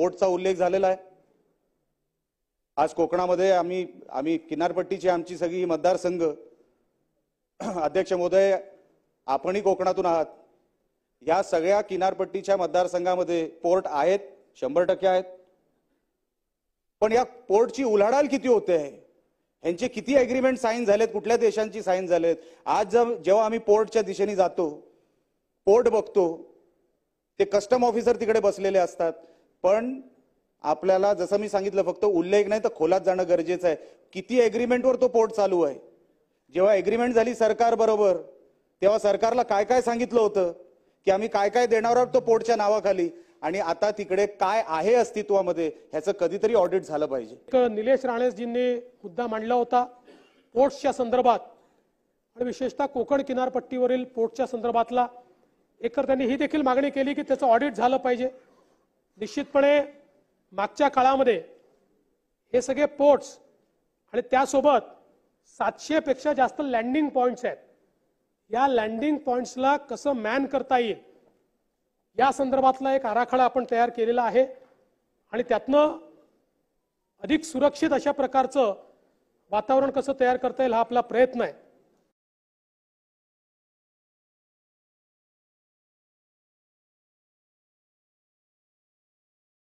पोर्टचा उल्लेख झालेला आहे। आज कोकणामध्ये आम्ही किनारपट्टीची आमची सगळी मतदारसंघ, अध्यक्ष महोदय आपणही कोकणातून आहात, या सगळ्या किनारपट्टीच्या मतदारसंघामध्ये पोर्ट आहेत, 100% आहेत। पण या पोर्टची उलाढाल किती होते आहे, यांचे किती एग्रीमेंट साइन झालेत, कुठल्या देशांची साइन झालेत। आज जेव्हा आम्ही पोर्टच्या दिशेने जातो, पोर्ट बघतो, ते कस्टम ऑफिसर तिकडे बसलेले असतात, पण आपल्याला जसं मी सांगितलं फक्त उल्लेख नाही तर खोलात जाणं गरजेचं आहे। किती एग्रीमेंटवर तो पोर्ट चालू आहे। जेव्हा एग्रीमेंट झाली सरकार बरोबर, तेव्हा सरकारला काय काय सांगितलं होतं की आम्ही काय काय देणार आहोत तो पोर्टच्या नावाखाली, आणि आता तिकडे काय आहे अस्तित्वामध्ये ह्याचं कधीतरी ऑडिट झालं पाहिजे। निलेश राणेजींनी मुद्दा मांडला होता पोर्ट्सच्या संदर्भात आणि विशेषतः कोकण किनारपट्टीवरील पोर्टच्या संदर्भातला। एकतर त्यांनी ही देखील मागणी केली की त्याचं ऑडिट झालं पाहिजे। निश्चितपणे मागच्या काळामध्ये हे सगळे पोर्ट्स आणि त्यासोबत 700 पेक्षा जास्त लँडिंग पॉइंट्स आहेत, या लँडिंग पॉइंट्सला कसं मॅन करता येईल या संदर्भातला एक आराखडा आपण तयार केलेला आहे आणि त्यातनं अधिक सुरक्षित अशा प्रकारचं वातावरण कसं तयार करता येईल हा आपला प्रयत्न आहे।